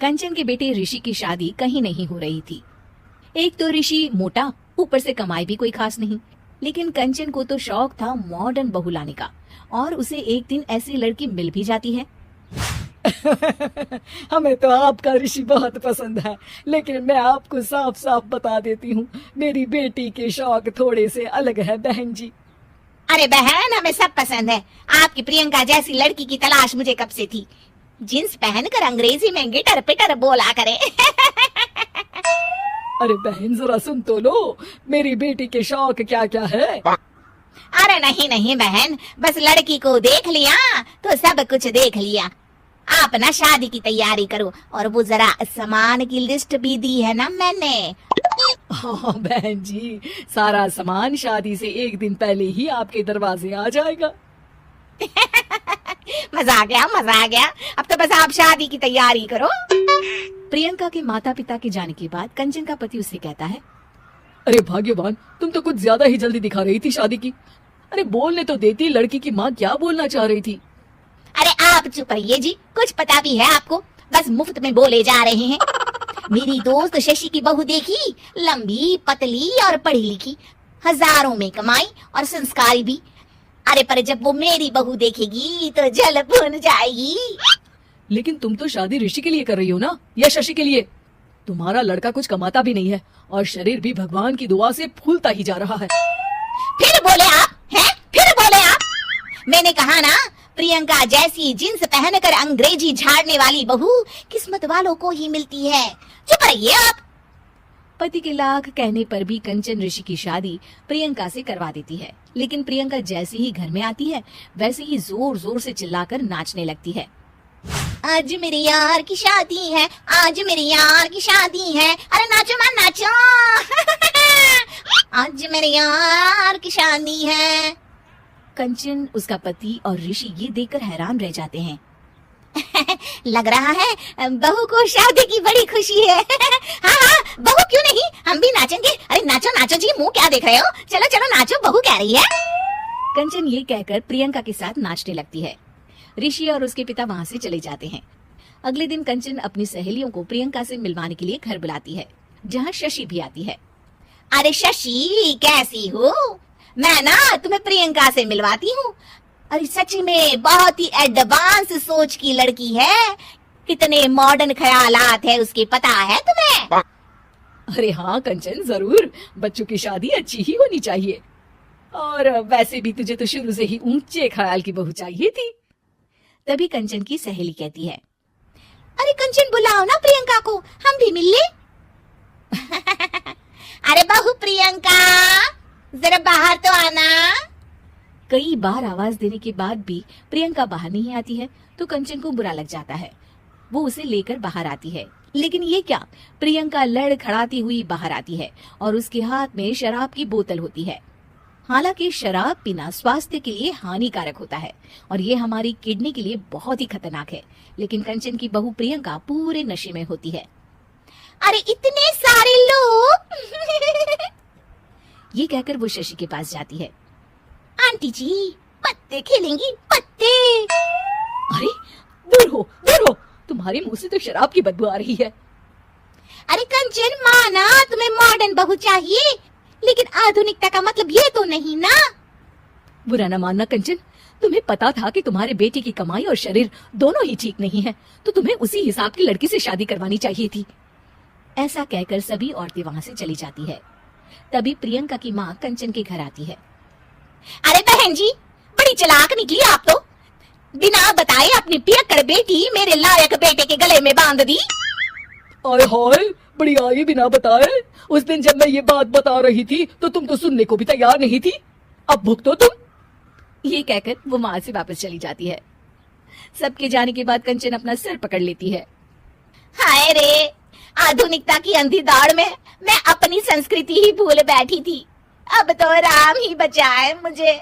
कंचन के बेटे ऋषि की शादी कहीं नहीं हो रही थी। एक तो ऋषि मोटा, ऊपर से कमाई भी कोई खास नहीं। लेकिन कंचन को तो शौक था मॉडर्न बहू लाने का, और उसे एक दिन ऐसी लड़की मिल भी जाती है। हमें तो आपका ऋषि बहुत पसंद है, लेकिन मैं आपको साफ साफ बता देती हूँ, मेरी बेटी के शौक थोड़े से अलग है बहन जी। अरे बहन, हमें सब पसंद है। आपकी प्रियंका जैसी लड़की की तलाश मुझे कब से थी। जींस पहनकर अंग्रेजी में गिटर पिटर बोला करे। अरे बहन जरा सुन तो लो, मेरी बेटी के शौक क्या क्या है। अरे नहीं नहीं बहन, बस लड़की को देख लिया तो सब कुछ देख लिया। आप ना शादी की तैयारी करो, और वो जरा सामान की लिस्ट भी दी है ना मैंने। हाँ बहन जी, सारा सामान शादी से एक दिन पहले ही आपके दरवाजे आ जाएगा। मजा आ गया, मजा आ गया। अब तो बस आप शादी की तैयारी करो। प्रियंका के माता पिता के जाने के बाद कंचन का पति उससे कहता है, अरे भाग्यवान, तुम तो कुछ ज्यादा ही जल्दी दिखा रही थी शादी की। अरे बोलने तो देती, लड़की की माँ क्या बोलना चाह रही थी। अरे आप चुप रहिए जी, कुछ पता भी है आपको, बस मुफ्त में बोले जा रहे हैं। मेरी दोस्त शशि की बहू देखी, लंबी पतली और पढ़ी लिखी, हजारों में कमाई और संस्कारी भी। अरे पर जब वो मेरी बहू देखेगी तो जल भुन जाएगी। लेकिन तुम तो शादी ऋषि के लिए कर रही हो ना, या शशि के लिए? तुम्हारा लड़का कुछ कमाता भी नहीं है, और शरीर भी भगवान की दुआ से फूलता ही जा रहा है। फिर बोले आप हैं? फिर बोले आप? मैंने कहा ना, प्रियंका जैसी जींस पहनकर अंग्रेजी झाड़ने वाली बहू किस्मत वालों को ही मिलती है। चुप रहिए आप। पति के लाख कहने पर भी कंचन ऋषि की शादी प्रियंका से करवा देती है। लेकिन प्रियंका जैसे ही घर में आती है, वैसे ही जोर जोर से चिल्लाकर नाचने लगती है। आज मेरे यार की शादी है, आज मेरे यार की शादी है। अरे नाचो मां नाचो। आज मेरे यार की शादी है। कंचन, उसका पति और ऋषि ये देखकर हैरान रह जाते हैं। लग रहा है बहू को शादी की बड़ी खुशी है। हाँ हाँ, बहू क्यों नहीं, हम भी नाचेंगे। अरे नाचो नाचो जी, मुंह क्या देख रहे हो, चलो चलो नाचो, बहू कह रही है। कंचन ये कहकर प्रियंका के साथ नाचने लगती है। ऋषि और उसके पिता वहाँ से चले जाते हैं। अगले दिन कंचन अपनी सहेलियों को प्रियंका से मिलवाने के लिए घर बुलाती है, जहाँ शशि भी आती है। अरे शशि, कैसी हो? मैं ना तुम्हें प्रियंका से मिलवाती हूँ। अरे सच में बहुत ही एडवांस सोच की लड़की है, कितने मॉडर्न ख्यालात है उसके, पता है तुम्हें? अरे हाँ कंचन, जरूर, बच्चों की शादी अच्छी ही होनी चाहिए। और वैसे भी तुझे तो शुरू से ही ऊंचे ख्याल की बहू चाहिए थी। तभी कंचन की सहेली कहती है, अरे कंचन बुलाओ ना प्रियंका को, हम भी मिल ले। अरे बहू प्रियंका, जरा बाहर तो आना। कई बार आवाज देने के बाद भी प्रियंका बाहर नहीं आती है, तो कंचन को बुरा लग जाता है। वो उसे लेकर बाहर आती है, लेकिन ये क्या, प्रियंका लड़खड़ाती हुई बाहर आती है और उसके हाथ में शराब की बोतल होती है। हालांकि शराब पीना स्वास्थ्य के लिए हानिकारक होता है और ये हमारी किडनी के लिए बहुत ही खतरनाक है, लेकिन कंचन की बहू प्रियंका पूरे नशे में होती है। अरे इतने सारे लोग। ये कहकर वो शशि के पास जाती है। आंटी जी, पत्ते खेलेंगी, पत्ते। अरे दूर हो, दूर हो, तुम्हारे मुंह से तो शराब की बदबू आ रही है। अरे कंचन, माना तुम्हें मॉडर्न बहू चाहिए, लेकिन आधुनिकता का मतलब ये तो नहीं ना। बुरा न मानना कंचन, तुम्हें पता था कि तुम्हारे बेटे की कमाई और शरीर दोनों ही ठीक नहीं है, तो तुम्हें उसी हिसाब की लड़की से शादी करवानी चाहिए थी। ऐसा कहकर सभी औरतें वहाँ से चली जाती है। तभी प्रियंका की माँ कंचन के घर आती है। अरे बहन जी, बड़ी चालाक निकली आप तो, बिना बताए अपनी पियक्कड़ बेटी मेरे लायक बेटे के गले में बांध दी। अरे हाय, बड़ी आई बिना बताए। उस दिन जब मैं ये बात बता रही थी तो तुम तो सुनने को भी तैयार नहीं थी, अब भुगतो तुम। ये कहकर वो वहां से वापस चली जाती है। सबके जाने के बाद कंचन अपना सिर पकड़ लेती है। हाय रे, आधुनिकता की अंधी दौड़ में मैं अपनी संस्कृति ही भूल बैठी थी। अब तो राम ही बचाए मुझे।